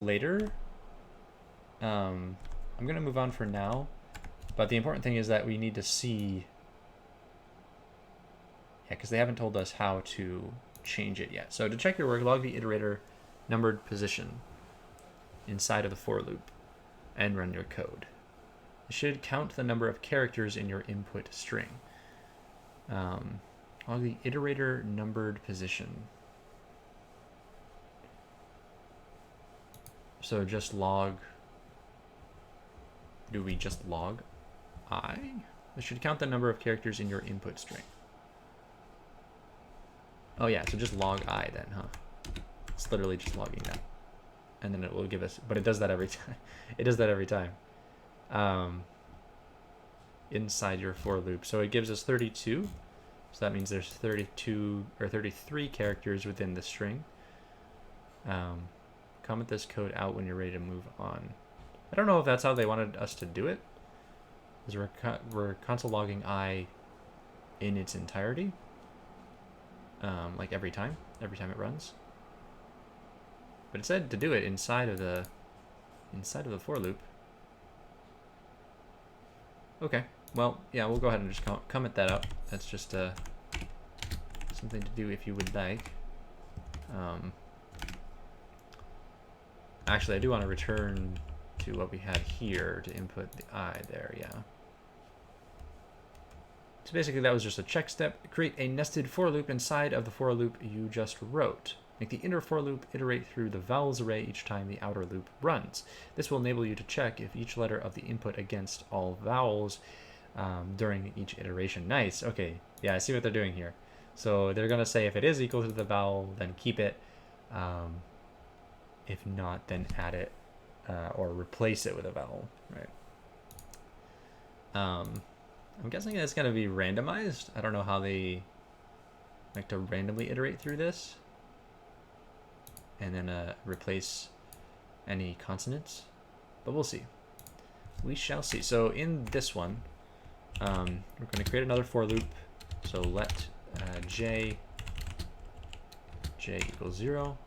later. I'm going to move on for now. But the important thing is that we need to see, because they haven't told us how to change it yet. So to check your work, log the iterator numbered position inside of the for loop and run your code. It should count the number of characters in your input string. Log the iterator numbered position. So just log, do we just log I? It should count the number of characters in your input string. Oh yeah, so just log I then, huh? It's literally just logging that. And then it will give us, but it does that every time. It does that every time. Inside your for loop. So it gives us 32. So that means there's 32 or 33 characters within the string. Comment this code out when you're ready to move on. I don't know if that's how they wanted us to do it. Because we're console logging I in its entirety. Like every time it runs. But it said to do it inside of the for loop. Okay, well, yeah, we'll go ahead and just comment that out. That's just something to do if you would like. Actually, I do want to return to what we had here to input the I there, yeah. So basically that was just a check step. Create a nested for loop inside of the for loop you just wrote. Make the inner for loop iterate through the vowels array each time the outer loop runs. This will enable you to check if each letter of the input against all vowels during each iteration. Nice, okay, yeah, I see what they're doing here. So they're gonna say if it is equal to the vowel, then keep it. If not, then add it or replace it with a vowel, right? I'm guessing it's gonna be randomized. I don't know how they like to randomly iterate through this. And then replace any consonants, but we'll see. We shall see. So in this one, we're going to create another for loop. So let j equals 0,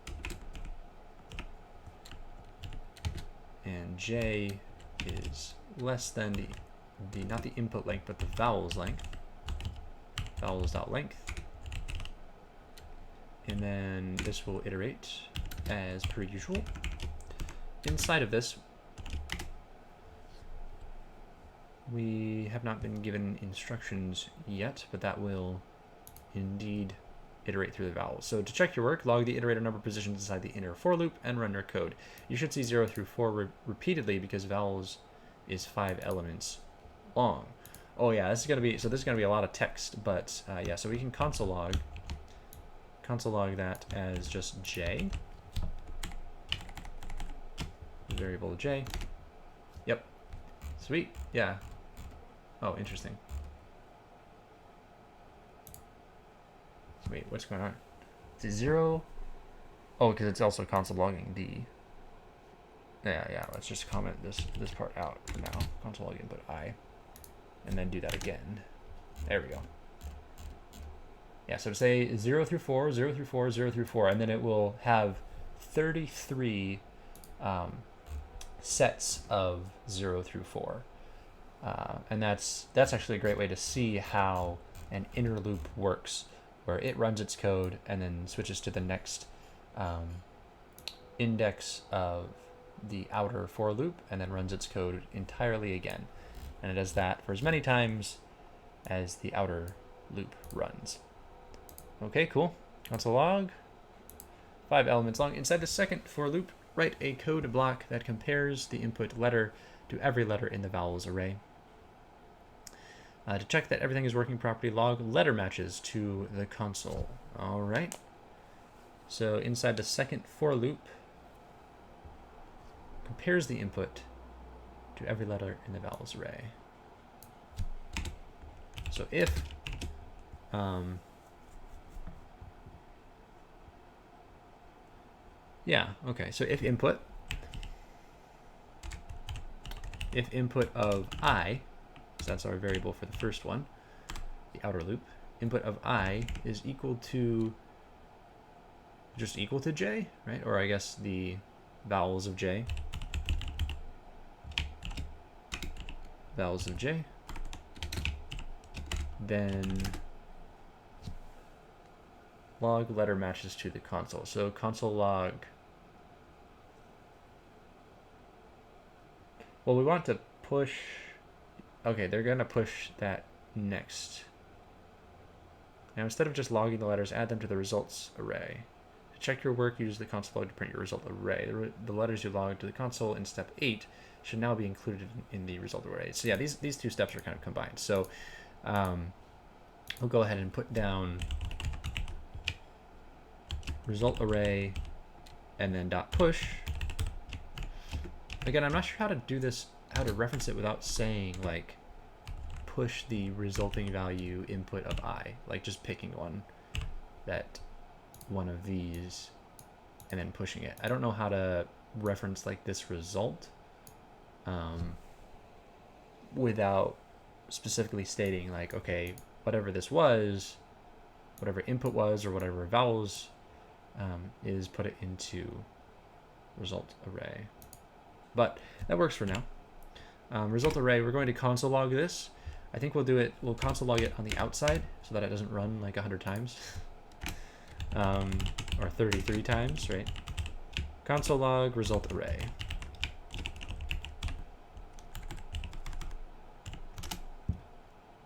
and j is less than the not the input length, but the vowels length. Vowels.length. And then this will iterate as per usual. Inside of this, we have not been given instructions yet, but that will indeed iterate through the vowels. So to check your work, log the iterator number positions inside the inner for loop and run your code. You should see 0 through 4 repeatedly because vowels is 5 elements long. Oh yeah, this is gonna be a lot of text, but yeah, so we can console log that as just j, variable j. Yep, sweet, yeah. Oh, interesting. Wait, what's going on? Is it 0? Oh, because it's also console logging d. Yeah, let's just comment this part out for now. Console log input I, and then do that again. There we go. Yeah, so to say 0 through 4, 0 through 4, 0 through 4, and then it will have 33 sets of 0 through 4. And that's actually a great way to see how an inner loop works, where it runs its code and then switches to the next index of the outer for loop and then runs its code entirely again. And it does that for as many times as the outer loop runs. Okay, cool. Console log. 5 elements long. Inside the second for loop, write a code block that compares the input letter to every letter in the vowels array. To check that everything is working properly, log letter matches to the console. All right. So inside the second for loop, compares the input to every letter in the vowels array. So if yeah, okay, so if input of I, so that's our variable for the first one, the outer loop, input of I is equal to, just equal to j, right? Or I guess the vowels of J, vowels of J, then log letter matches to the console. So console log, well, we want to push, okay, they're gonna push that next. Now instead of just logging the letters, add them to the results array. To check your work, use the console log to print your result array. The letters you logged to the console in step 8 should now be included in the result array. So yeah, these two steps are kind of combined. So we'll go ahead and put down result array and then dot push. Again, I'm not sure how to do this, how to reference it without saying like push the resulting value input of I, like just picking one of these and then pushing it. I don't know how to reference like this result without specifically stating like, okay, whatever this was, whatever input was, or whatever vowels is, put it into result array. But that works for now. Result array, we're going to console log this. I think we'll console log it on the outside so that it doesn't run like 100 times. Or 33 times, right? Console log result array.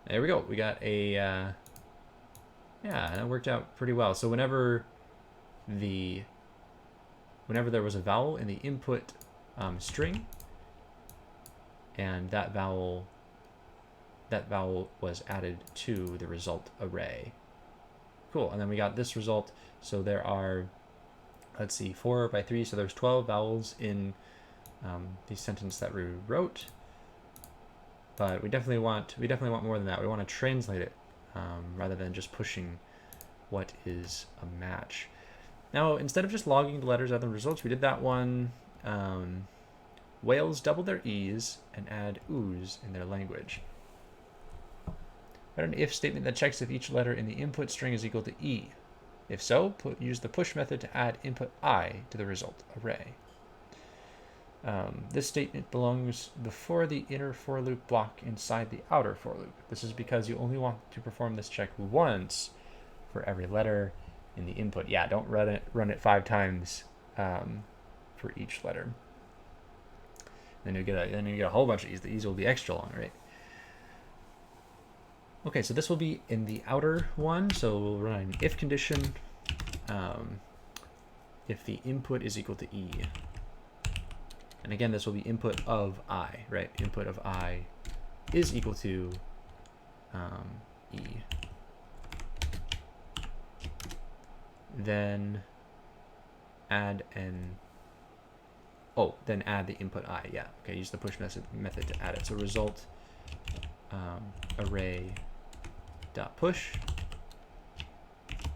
There we go. We got a, yeah, that worked out pretty well. So whenever there was a vowel in the input string, and that vowel was added to the result array. Cool, and then we got this result. So there are, let's see, 4 by 3, so there's 12 vowels in the sentence that we wrote. But we definitely want more than that. We want to translate it rather than just pushing what is a match. Now, instead of just logging the letters out of the results, we did that one. Whales double their E's and add oo's in their language. Write an if statement that checks if each letter in the input string is equal to E. If so, use the push method to add input I to the result array. This statement belongs before the inner for loop block inside the outer for loop. This is because you only want to perform this check once for every letter in the input. Yeah, don't run it 5 times for each letter. Then you get a whole bunch of E's. The E's will be extra long, right? Okay, so this will be in the outer one. So we'll run an if condition if the input is equal to E. And again, this will be input of I, right? Input of I is equal to E. Then add the input I, yeah. Okay, use the push method to add it. So result array dot push,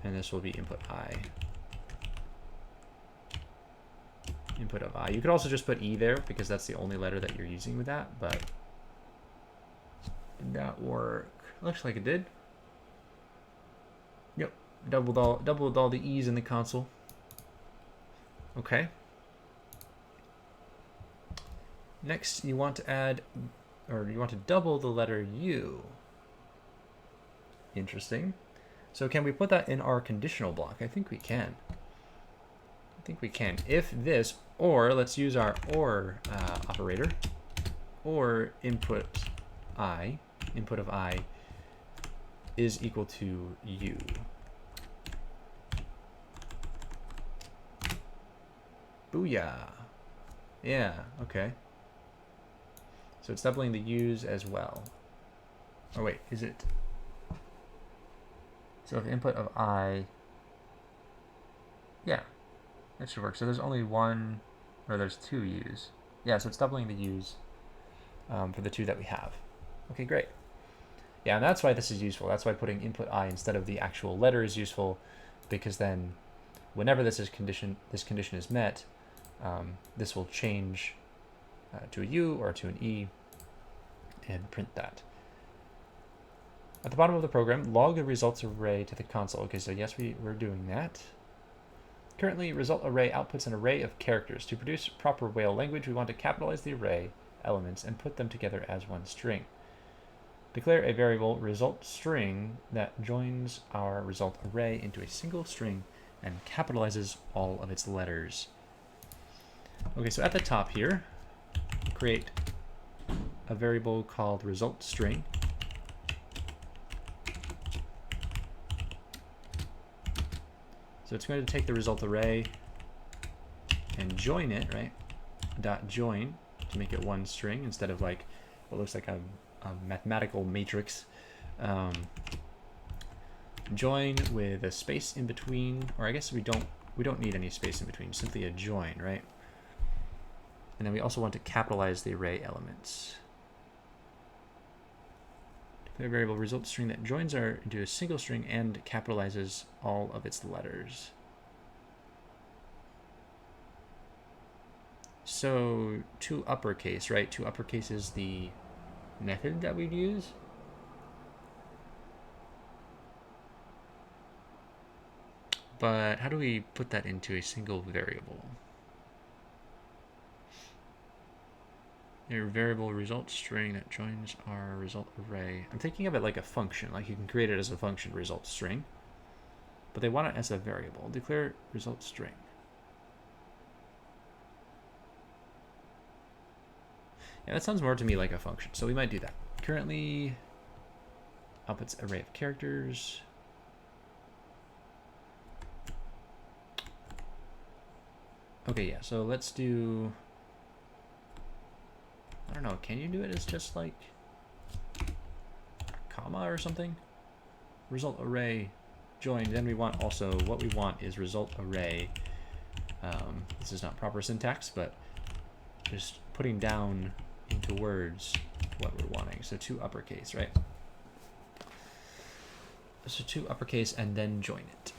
and this will be input I. Input of I. You could also just put E there because that's the only letter that you're using with that, but did that work? Looks like it did. Yep, doubled all the E's in the console. Okay. Next, you want to double the letter U. Interesting. So can we put that in our conditional block? I think we can. If this, or let's use our or operator, or input of I is equal to U. Booyah. Yeah, okay. So it's doubling the U's as well. Oh wait, is it? So if input of I, yeah, that should work. So there's only one, or there's 2 U's. Yeah, so it's doubling the U's for the 2 that we have. Okay, great. Yeah, and that's why this is useful. That's why putting input I instead of the actual letter is useful, because then whenever this condition is met, this will change to a U or to an E and print that. At the bottom of the program, log the results array to the console. Okay, so yes, we're doing that. Currently, result array outputs an array of characters. To produce proper whale language, we want to capitalize the array elements and put them together as one string. Declare a variable result string that joins our result array into a single string and capitalizes all of its letters. Okay, so at the top here, create a variable called result string. So it's going to take the result array and join it, right? Dot join to make it one string instead of like what looks like a mathematical matrix. Join with a space in between, or I guess we don't need any space in between, simply a join, right? And then we also want to capitalize the array elements. Declare variable result string that joins into a single string and capitalizes all of its letters. So to uppercase, right? To uppercase is the method that we'd use. But how do we put that into a single variable? A variable result string that joins our result array. I'm thinking of it like a function, like you can create it as a function result string, but they want it as a variable. Declare result string. Yeah, that sounds more to me like a function, so we might do that. Currently, outputs array of characters. Okay, yeah, so let's do, I don't know, can you do it as just like comma or something? Result array join, then we want also, what we want is result array. This is not proper syntax, but just putting down into words what we're wanting. So to uppercase, right? So to uppercase and then join it.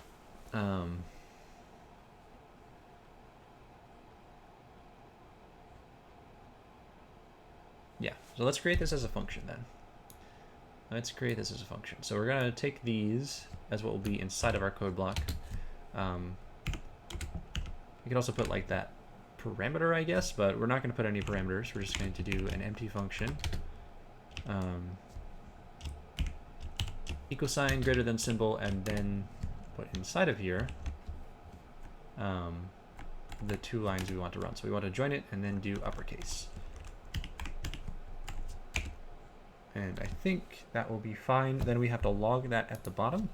Yeah, so let's create this as a function then. Let's create this as a function. So we're going to take these as what will be inside of our code block. We could also put like that parameter, I guess, but we're not going to put any parameters. We're just going to do an empty function. Equal sign greater than symbol, and then put inside of here the two lines we want to run. So we want to join it and then do uppercase. And I think that will be fine. Then we have to log that at the bottom.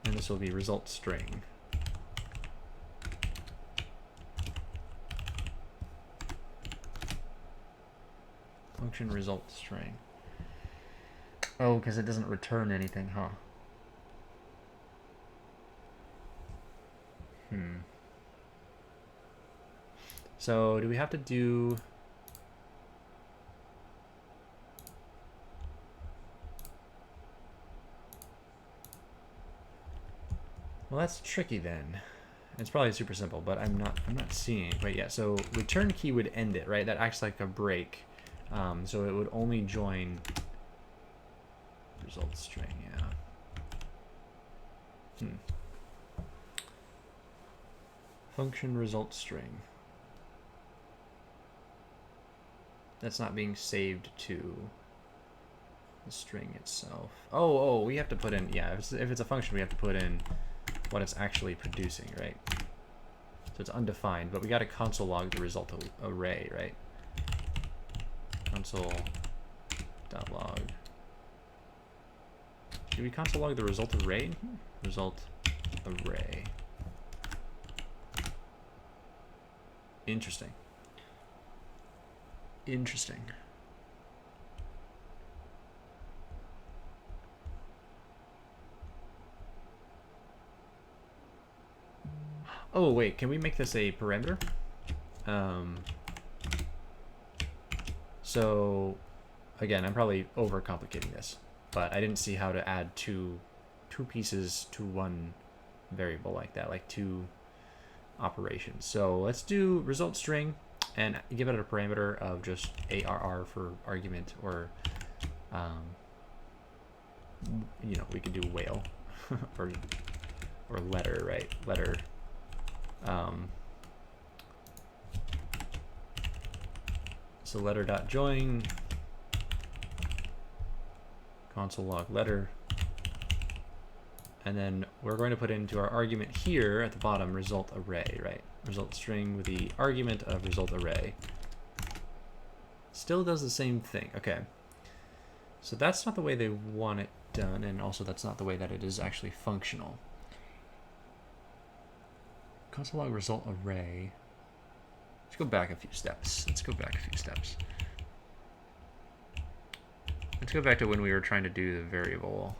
And this will be result string. Function result string. Oh, because it doesn't return anything, huh? So do we have to do... Well, that's tricky then. It's probably super simple, but I'm not seeing it. Wait, yeah, so return key would end it, right? That acts like a break. So it would only join result string, yeah. Function result string. That's not being saved to the string itself. Oh, we have to put in, yeah, if it's a function, we have to put in what it's actually producing, right? So it's undefined, but we got to console log the result array, right? Console.log. Did we console log the result array? Result array. Interesting. Interesting. Oh, wait, can we make this a parameter? So, again, I'm probably overcomplicating this, but I didn't see how to add two pieces to one variable like that, like two operations. So let's do result string and give it a parameter of just ARR for argument, or, you know, we could do whale or letter, right? Letter. So letter.join console log letter. And then we're going to put into our argument here at the bottom result array, right? Result string with the argument of result array. Still does the same thing. Okay. So that's not the way they want it done, and also that's not the way that it is actually functional. Console log result array. Let's go back a few steps. Let's go back to when we were trying to do the variable.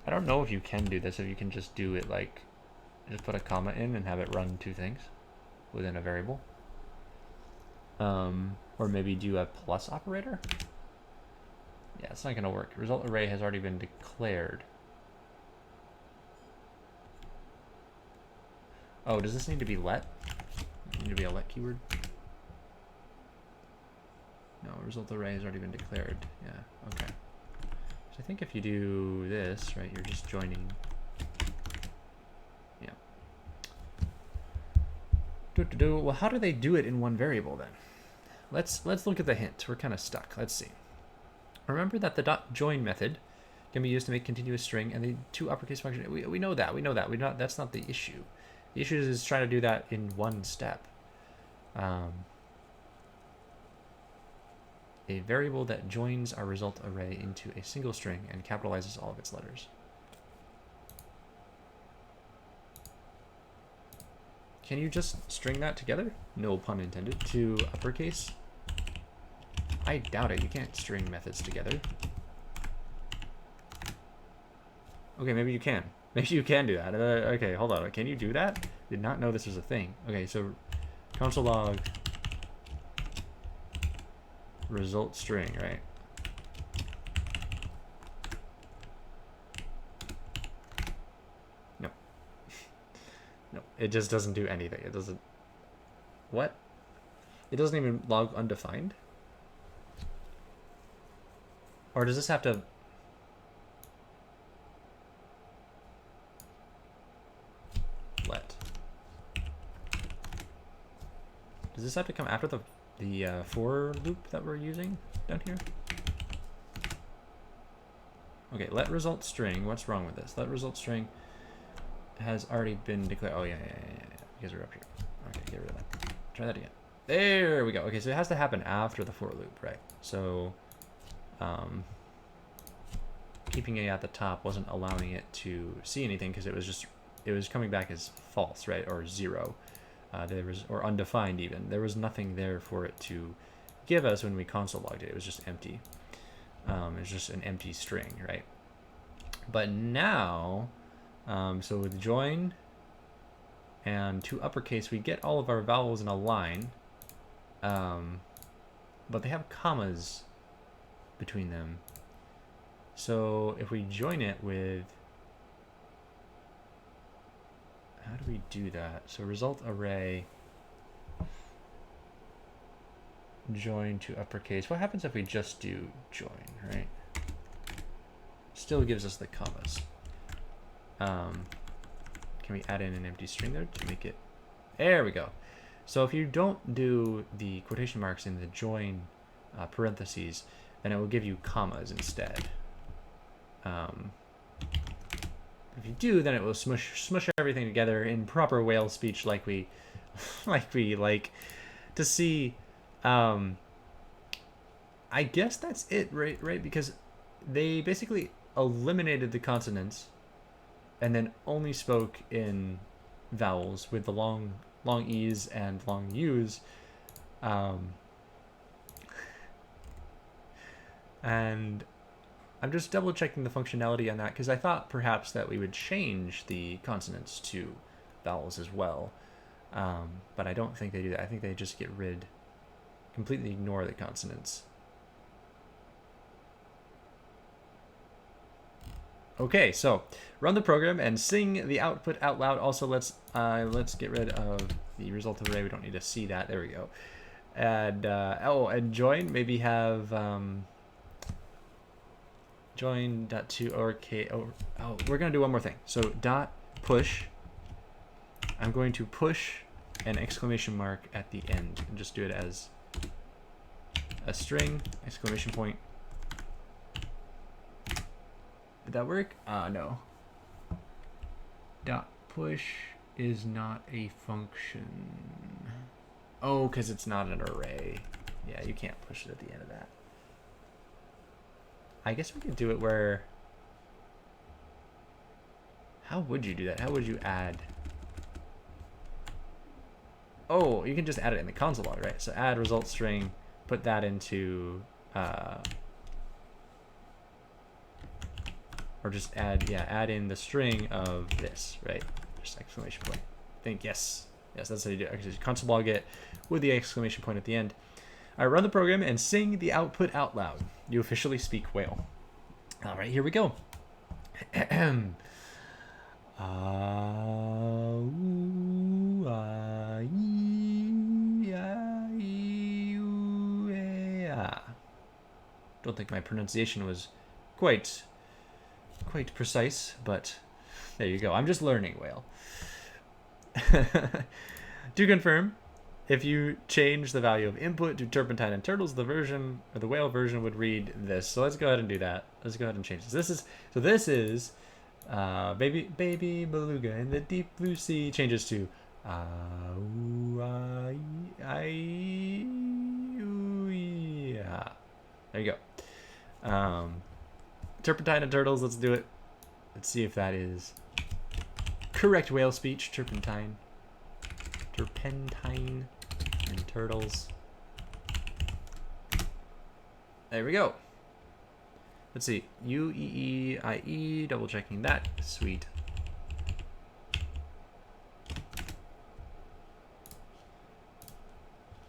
I don't know if you can do this, if you can just do it like, just put a comma in and have it run two things within a variable. Or maybe do a plus operator. Yeah, it's not gonna work. Result array has already been declared. Oh, does this need to be let? Need to be a let keyword? No, result array has already been declared. Yeah, okay. So I think if you do this, right, you're just joining. Yeah. Well, how do they do it in one variable then? Let's look at the hint. We're kind of stuck. Let's see. Remember that the .join method can be used to make continuous string, and the two uppercase function. We know that. That's not the issue. The issue is trying to do that in one step. A variable that joins our result array into a single string and capitalizes all of its letters. Can you just string that together? No pun intended. To uppercase? I doubt it. You can't string methods together. Okay, maybe you can. Maybe you can do that. Okay, hold on. Can you do that? Did not know this was a thing. Okay, so console log result string, right? No. No, it just doesn't do anything. It doesn't. What? It doesn't even log undefined? Or does this have to... let? Does this have to come after the for loop that we're using down here? Okay, let result string. What's wrong with this? Let result string has already been declared. Oh, yeah. You guys are up here. Okay, get rid of that. Try that again. There we go. Okay, so it has to happen after the for loop, right? So, keeping it at the top wasn't allowing it to see anything because it was coming back as false, right? Or 0. Or undefined even. There was nothing there for it to give us when we console logged it. It was just empty. It was just an empty string, right? But now, so with join and to uppercase, we get all of our vowels in a line, but they have commas between them. So if we join it with, how do we do that? So result array join to uppercase. What happens if we just do join, right? Still gives us the commas. Can we add in an empty string there to make it? There we go. So if you don't do the quotation marks in the join parentheses, then it will give you commas instead. If you do, then it will smush everything together in proper whale speech, like we like to see. I guess that's it, right? Because they basically eliminated the consonants and then only spoke in vowels with the long E's and long U's. And I'm just double checking the functionality on that because I thought perhaps that we would change the consonants to vowels as well. But I don't think they do that. I think they just completely ignore the consonants. Okay, so run the program and sing the output out loud. Also, let's get rid of the result array. We don't need to see that. There we go. And and join. Maybe have join.to we're gonna do one more thing. So dot push. I'm going to push an exclamation mark at the end and just do it as a string exclamation point. Did that work? No. Dot push is not a function. Oh, because it's not an array. Yeah, you can't push it at the end of that. I guess we could do it where... How would you do that? How would you add... Oh, you can just add it in the console log, right? So add result string, put that into... or just add in the string of this, right? Just exclamation point. I think, yes, that's how you do it. Actually, console log it with the exclamation point at the end. I run the program and sing the output out loud. You officially speak whale. All right, here we go. Don't think my pronunciation was quite precise, but there you go. I'm just learning whale. To confirm, if you change the value of input to turpentine and turtles, the version or the whale version would read this. So let's go ahead and do that. Let's go ahead and change this. This is baby beluga in the deep blue sea changes to there you go. Turpentine and turtles, let's do it. Let's see if that is correct whale speech. Turpentine and turtles. There we go. Let's see. UEEIE, double checking that. Sweet.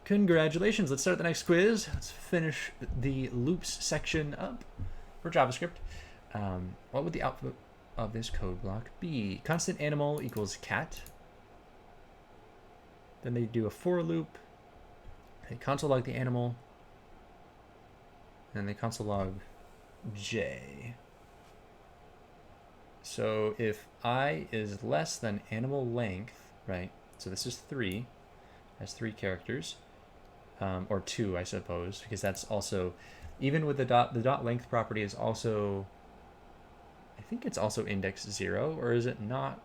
Congratulations. Let's start the next quiz. Let's finish the loops section up for JavaScript. What would the output of this code block be? Constant animal equals cat. Then they do a for loop. They console log the animal. And they console log j. So if I is less than animal length, right? So this is 3, has 3 characters, or 2, I suppose, because that's also, even with the dot length property is also, I think it's also index 0, or is it not?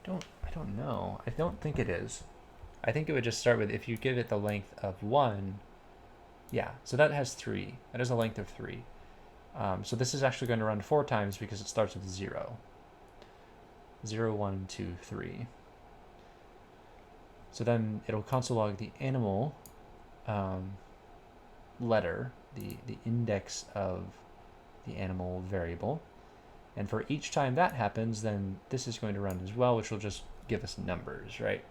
I don't know. I don't think it is. I think it would just start with, if you give it the length of 1, yeah, so that has 3. That is a length of 3. So this is actually going to run 4 times because it starts with 0. 0, 1, 2, 3. So then it'll console log the animal letter, the index of the animal variable. And for each time that happens, then this is going to run as well, which will just give us numbers, right?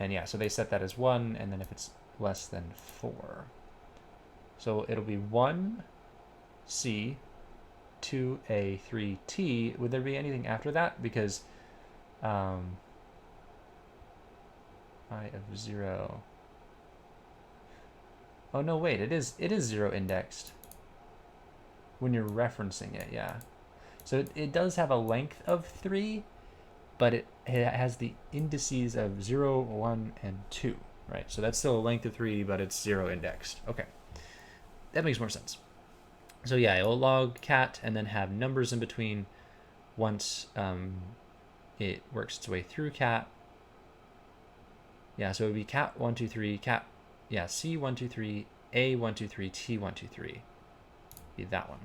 And yeah, so they set that as 1, and then if it's less than 4. So it'll be 1C, 2A, 3T. Would there be anything after that? Because I of 0. Oh no, wait, it is 0 indexed when you're referencing it, yeah. So it does have a length of 3, but it has the indices of 0, 1, and 2, right? So that's still a length of 3, but it's 0 indexed. Okay, that makes more sense. So yeah, it will log cat and then have numbers in between once it works its way through cat. Yeah, so it would be cat 1, 2, 3, cat, yeah, C 1, 2, 3, A 1, 2, 3, T 1, 2, 3. Be that one.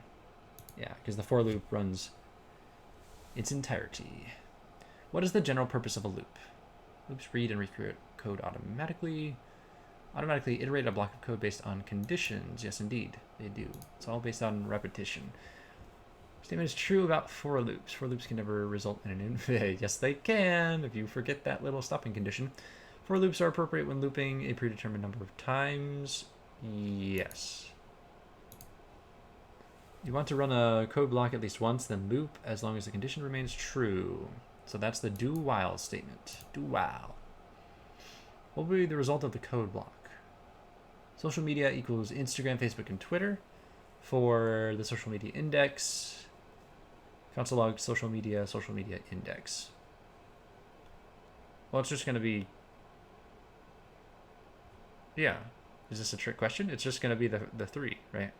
Yeah, because the for loop runs its entirety. What is the general purpose of a loop? Loops read and recreate code automatically iterate a block of code based on conditions. Yes, indeed, they do. It's all based on repetition. Statement is true about for loops. For loops can never result in an infinite. Yes, they can, if you forget that little stopping condition. For loops are appropriate when looping a predetermined number of times. Yes. You want to run a code block at least once, then loop as long as the condition remains true. So that's the do while statement. Do while. What will be the result of the code block? Social media equals Instagram, Facebook, and Twitter. for the social media index. Console log social media index. Well, it's just going to be, yeah. Is this a trick question? It's just going to be the 3, right?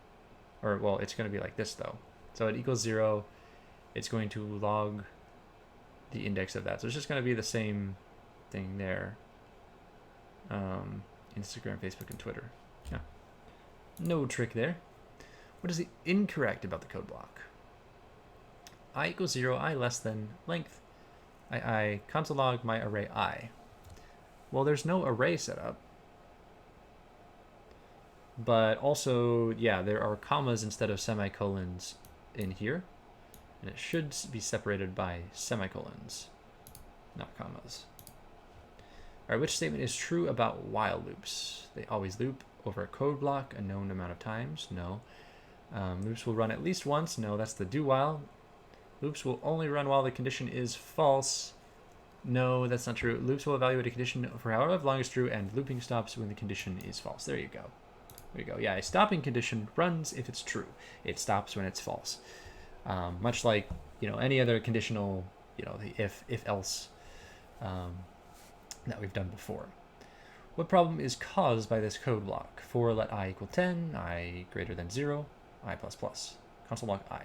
Or, well, it's going to be like this, though. So it equals 0. It's going to log the index of that. So it's just going to be the same thing there. Instagram, Facebook, and Twitter. Yeah. No trick there. What is the incorrect about the code block? I equals 0, I less than length. I console log my array I. Well, there's no array set up. But also, yeah, there are commas instead of semicolons in here. And it should be separated by semicolons, not commas. All right, which statement is true about while loops? They always loop over a code block a known amount of times. No. Loops will run at least once. No, that's the do while. Loops will only run while the condition is false. No, that's not true. Loops will evaluate a condition for however long it's true, and looping stops when the condition is false. There you go. There you go. Yeah, a stopping condition runs if it's true. It stops when it's false. Much like, any other conditional, the if else that we've done before. What problem is caused by this code block? For let I equal 10, I greater than 0, I plus plus. Console log I.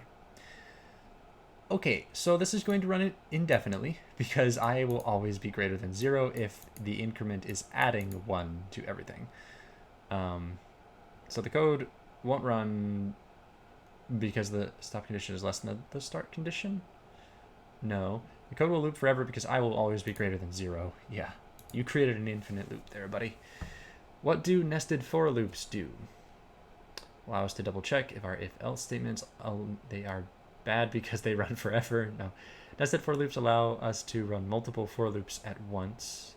Okay, so this is going to run it indefinitely because I will always be greater than 0 if the increment is adding 1 to everything. So the code won't run because the stop condition is less than the start condition? No. The code will loop forever because I will always be greater than 0. Yeah, you created an infinite loop there, buddy. What do nested for loops do? Allow us to double check if our if-else statements, they are bad because they run forever. No. Nested for loops allow us to run multiple for loops at once.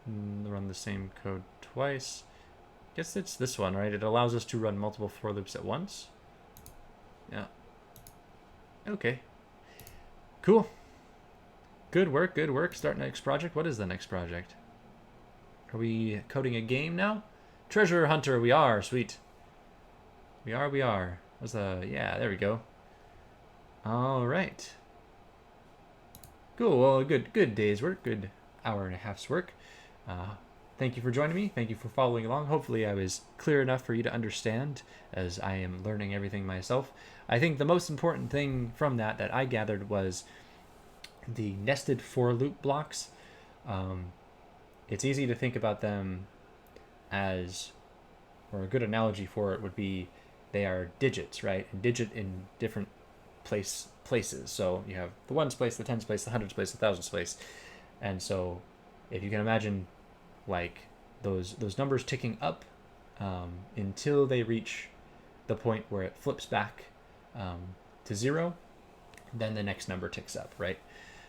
Run the same code twice. Guess it's this one, right? It allows us to run multiple for loops at once. Yeah. Okay. Cool. Good work, good work. Start next project. What is the next project? Are we coding a game now? Treasure Hunter, we are. Sweet. We are. What's the... Yeah, there we go. All right. Cool. Well, good day's work. Good hour and a half's work. Thank you for joining me. Thank you for following along. Hopefully I was clear enough for you to understand as I am learning everything myself. I think the most important thing from that I gathered was the nested for loop blocks. It's easy to think about them as, or a good analogy for it would be they are digits, right? A digit in different places. So you have the ones place, the tens place, the hundreds place, the thousands place. And so if you can imagine like those numbers ticking up until they reach the point where it flips back to 0, then the next number ticks up, right?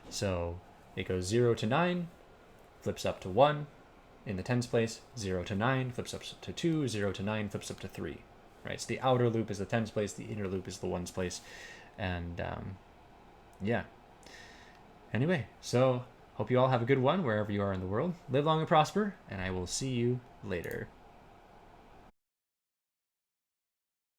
So it goes 0 to 9, flips up to 1 in the tens place, 0 to 9, flips up to 2, 0 to 9, flips up to 3, right? So the outer loop is the tens place, the inner loop is the ones place, and yeah. Anyway, so hope you all have a good one wherever you are in the world. Live long and prosper, and I will see you later.